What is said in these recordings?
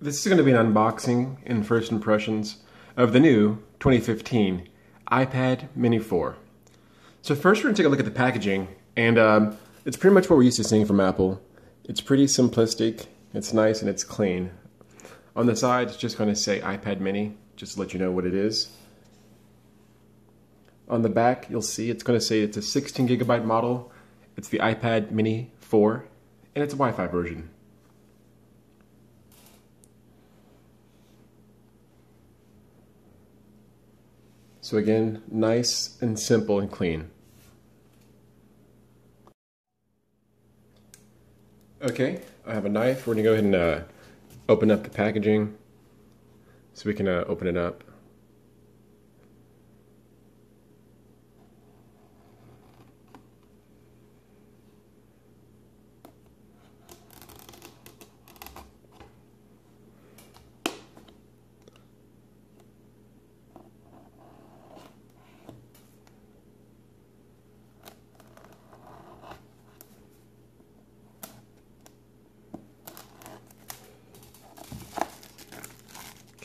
This is going to be an unboxing and first impressions of the new 2015 iPad Mini 4. So first we're going to take a look at the packaging, and it's pretty much what we're used to seeing from Apple. It's pretty simplistic, it's nice, and it's clean. On the side it's just going to say iPad Mini, just to let you know what it is. On the back you'll see it's going to say it's a 16 gigabyte model. It's the iPad Mini 4, and it's a Wi-Fi version. So again, nice and simple and clean. Okay, I have a knife. We're going to go ahead and open up the packaging so we can open it up.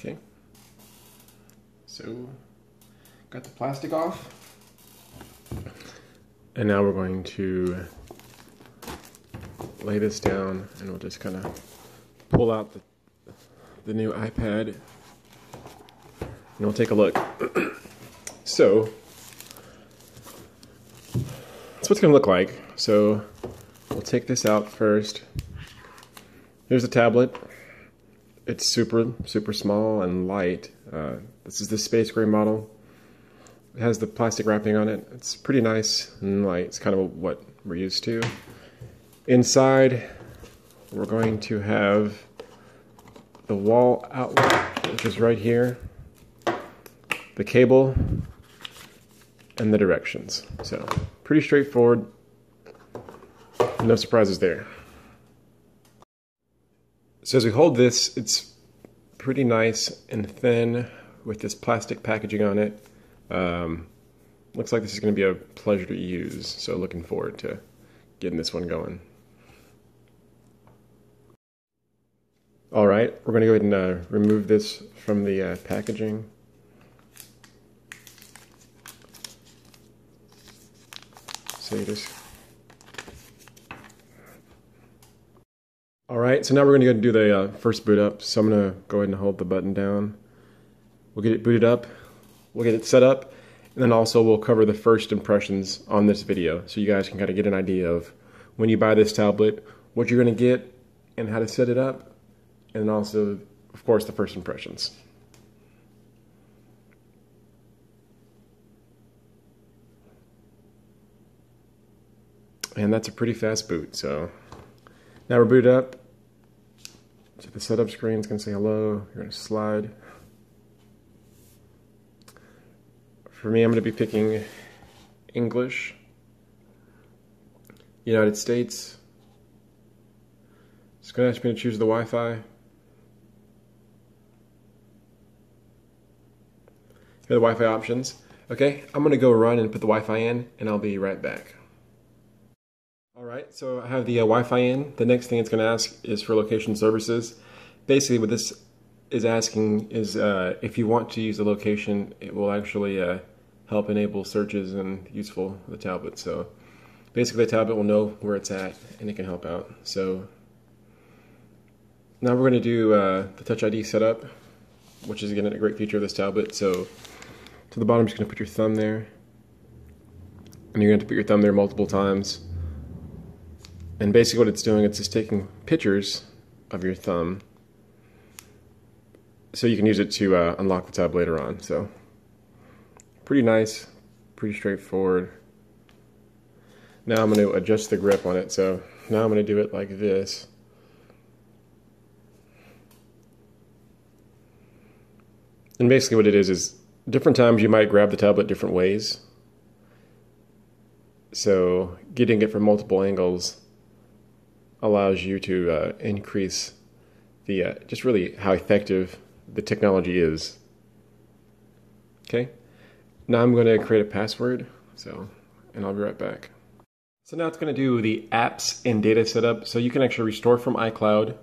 Okay, so got the plastic off, and now we're going to lay this down, and we'll just kind of pull out the new iPad, and we'll take a look. So that's what it's going to look like. So we'll take this out first. Here's the tablet. It's super small and light. This is the space gray model. It has the plastic wrapping on it. It's pretty nice and light. It's kind of what we're used to. Inside, we're going to have the wall outlet, which is right here, the cable, and the directions. So pretty straightforward. No surprises there. So as we hold this, it's pretty nice and thin with this plastic packaging on it. Looks like this is going to be a pleasure to use, so looking forward to getting this one going. Alright, we're going to go ahead and remove this from the packaging. So you just... Alright, so now we're going to go and do the first boot up. So I'm going to go ahead and hold the button down. We'll get it booted up, we'll get it set up, and then also we'll cover the first impressions on this video so you guys can kind of get an idea of when you buy this tablet, what you're going to get, and how to set it up, and also, of course, the first impressions. And that's a pretty fast boot, so... Now we're booted up. So the setup screen is going to say hello. You're going to slide. For me, I'm going to be picking English, United States. It's going to ask me to choose the Wi-Fi. Here are the Wi-Fi options. Okay, I'm going to go run and put the Wi-Fi in, and I'll be right back. Alright, so I have the Wi-Fi in. The next thing it's going to ask is for location services. Basically what this is asking is if you want to use the location, it will actually help enable searches and useful for the tablet. So basically the tablet will know where it's at and it can help out. So now we're going to do the Touch ID setup, which is again a great feature of this tablet. So to the bottom, you're just going to put your thumb there, and you're going to put your thumb there multiple times. And basically what it's doing, it's just taking pictures of your thumb so you can use it to unlock the tab later on. So pretty nice, pretty straightforward. Now I'm going to adjust the grip on it. So now I'm going to do it like this. And basically what it is different times you might grab the tablet different ways. So getting it from multiple angles allows you to increase the just really how effective the technology is. Okay, now I'm going to create a password, and I'll be right back. So now it's going to do the apps and data setup. So you can actually restore from iCloud,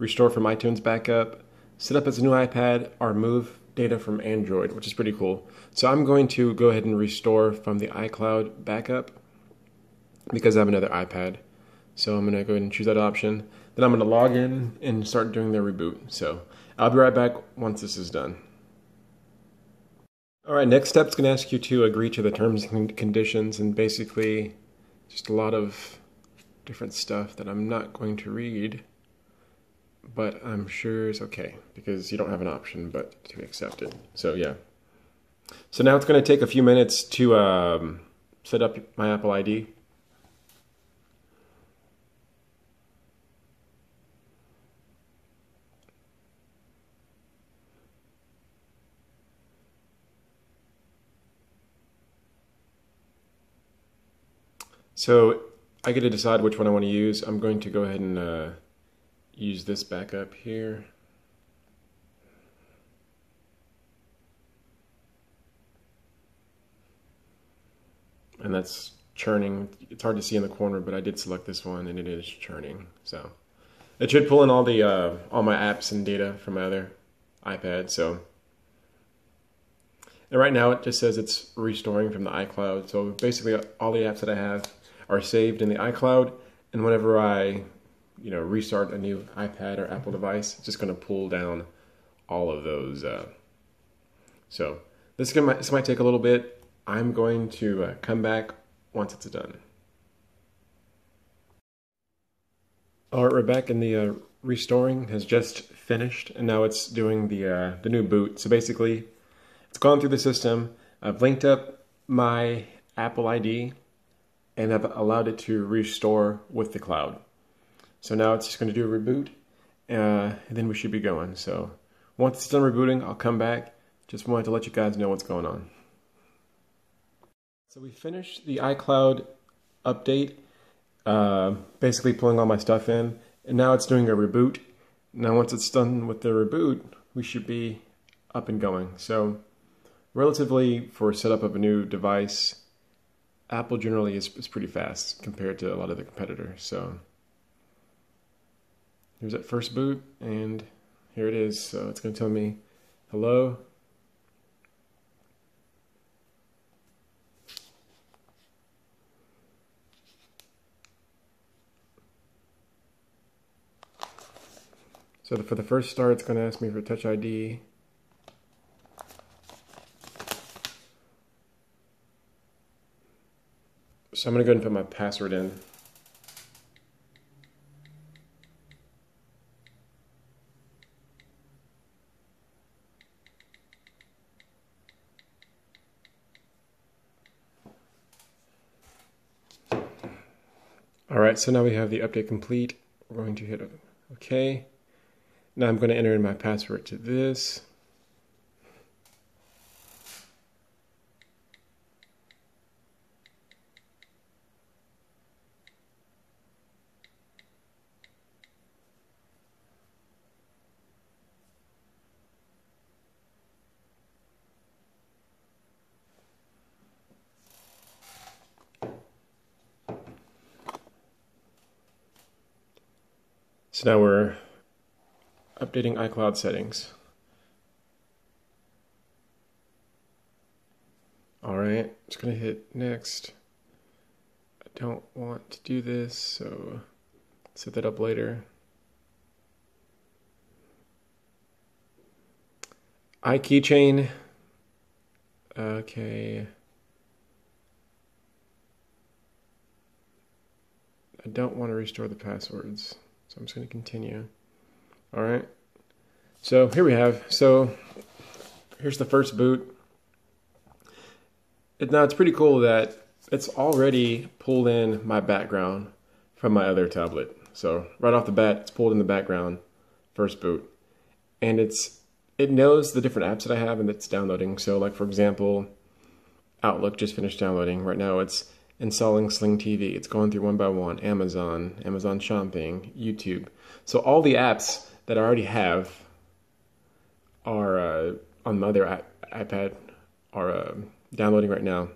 restore from iTunes backup, set up as a new iPad, or move data from Android, which is pretty cool. So I'm going to go ahead and restore from the iCloud backup because I have another iPad. So I'm going to go ahead and choose that option. Then I'm going to log in and start doing the reboot. So I'll be right back once this is done. All right, next step is going to ask you to agree to the terms and conditions, and basically just a lot of different stuff that I'm not going to read, but I'm sure is okay because you don't have an option but to accept it. So yeah. So now it's going to take a few minutes to set up my Apple ID. So I get to decide which one I want to use. I'm going to go ahead and use this backup here. And that's churning. It's hard to see in the corner, but I did select this one and it is churning. So it should pull in all the all my apps and data from my other iPad. So and right now it just says it's restoring from the iCloud. So basically all the apps that I have are saved in the iCloud, and whenever I restart a new iPad or Apple device, it's just going to pull down all of those. So this might take a little bit. I'm going to come back once it's done. All right, we're back, and the restoring has just finished, and now it's doing the new boot. So basically, it's gone through the system. I've linked up my Apple ID, and I've allowed it to restore with the cloud. So now it's just going to do a reboot, and then we should be going. So once it's done rebooting, I'll come back. Just wanted to let you guys know what's going on. So we finished the iCloud update, basically pulling all my stuff in, and now it's doing a reboot. Now once it's done with the reboot, we should be up and going. So relatively for setup of a new device, Apple generally is pretty fast compared to a lot of the competitors. So here's that first boot, and here it is. So it's going to tell me hello. So for the first start, it's going to ask me for Touch ID. So I'm going to go ahead and put my password in. All right, so now we have the update complete. We're going to hit OK. Now I'm going to enter in my password to this. So now we're updating iCloud settings. All right, just gonna hit next. I don't want to do this, so set that up later. iKeychain. Okay. I don't want to restore the passwords, so I'm just going to continue. All right. So here we have. So here's the first boot. Now it's pretty cool that it's already pulled in my background from my other tablet. So right off the bat, it's pulled in the background, first boot, and it knows the different apps that I have and it's downloading. So like for example, Outlook just finished downloading. Right now it's installing Sling TV. It's going through one by one. Amazon Shopping, YouTube. So all the apps that I already have are on my other iPad are downloading right now.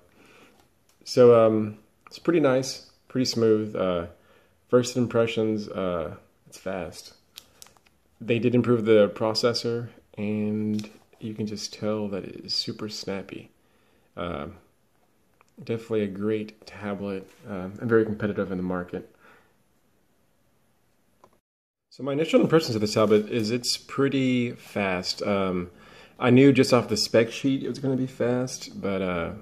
So it's pretty nice, pretty smooth. First impressions, it's fast. They did improve the processor, and you can just tell that it is super snappy. Definitely a great tablet, and very competitive in the market. So my initial impressions of this tablet is it's pretty fast. I knew just off the spec sheet it was going to be fast, but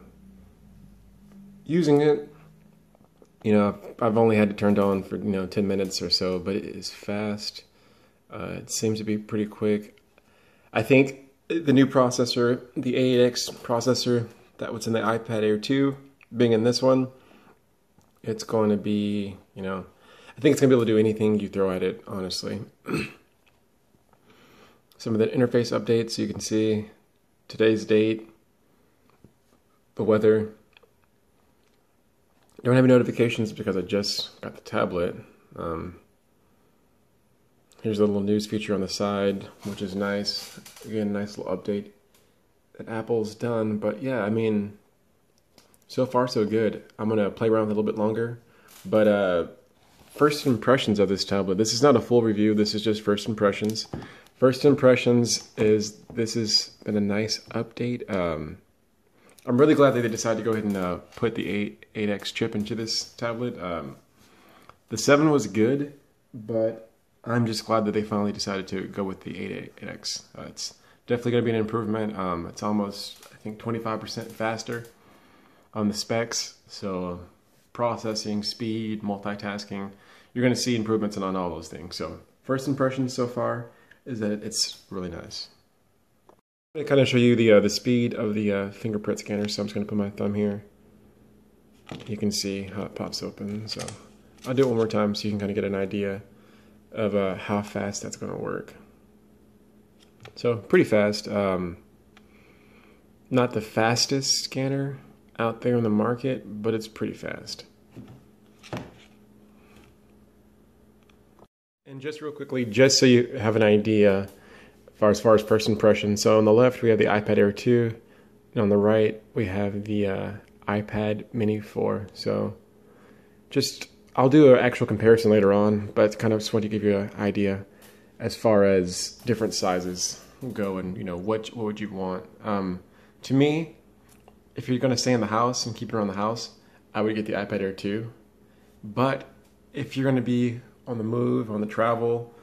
using it, I've only had it turned on for 10 minutes or so, but it is fast. It seems to be pretty quick. I think the new processor, the A8X processor that was in the iPad Air 2, being in this one, it's going to be, I think it's going to be able to do anything you throw at it, honestly. Some of the interface updates, you can see today's date, the weather. Don't have any notifications because I just got the tablet. Here's a little news feature on the side, which is nice. Again, nice little update that Apple's done. But yeah, I mean, so far so good. I'm going to play around with it a little bit longer. But first impressions of this tablet. This is not a full review. This is just first impressions. First impressions is this has been a nice update. I'm really glad that they decided to go ahead and put the 8X chip into this tablet. The 7 was good, but I'm just glad that they finally decided to go with the 8X. It's definitely going to be an improvement. It's almost, I think, 25% faster on the specs. So processing, speed, multitasking, you're going to see improvements on all those things. So first impressions so far is that it's really nice. I'm going to kind of show you the speed of the fingerprint scanner. So I'm just going to put my thumb here. You can see how it pops open. So I'll do it one more time so you can kind of get an idea of how fast that's going to work. So pretty fast. Not the fastest scanner out there in the market, but it's pretty fast. And just real quickly, just so you have an idea as far as first impression. So on the left we have the iPad Air 2, and on the right we have the iPad Mini 4. So I'll do an actual comparison later on, but kind of just want to give you an idea as far as different sizes go, and what would you want. To me, if you're going to stay in the house and keep it around the house, I would get the iPad Air 2. But if you're going to be on the move, on the travel,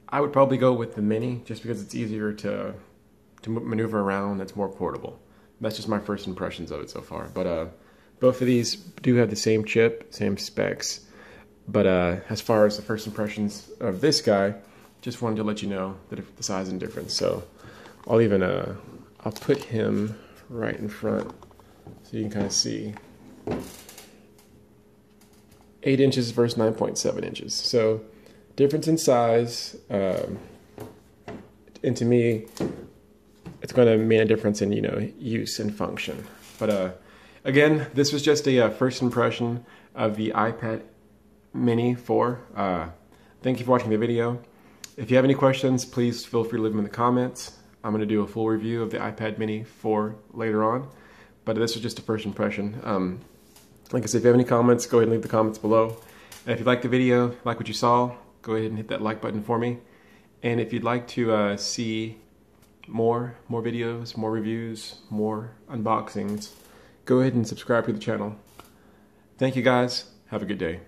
I would probably go with the Mini, just because it's easier to maneuver around. It's more portable. That's just my first impressions of it so far. But both of these do have the same chip, same specs. But as far as the first impressions of this guy, just wanted to let you know the size and difference. So I'll put him right in front so you can kind of see. 8 inches versus 9.7 inches. So difference in size, and to me, it's going to mean a difference in use and function. But again, this was just a first impression of the iPad Mini 4. Thank you for watching the video. If you have any questions, please feel free to leave them in the comments. I'm going to do a full review of the iPad Mini 4 later on, but this was just a first impression. Like I said, if you have any comments, go ahead and leave the comments below. And if you liked the video, like what you saw, go ahead and hit that like button for me. And if you'd like to see more videos, more reviews, more unboxings, go ahead and subscribe to the channel. Thank you guys. Have a good day.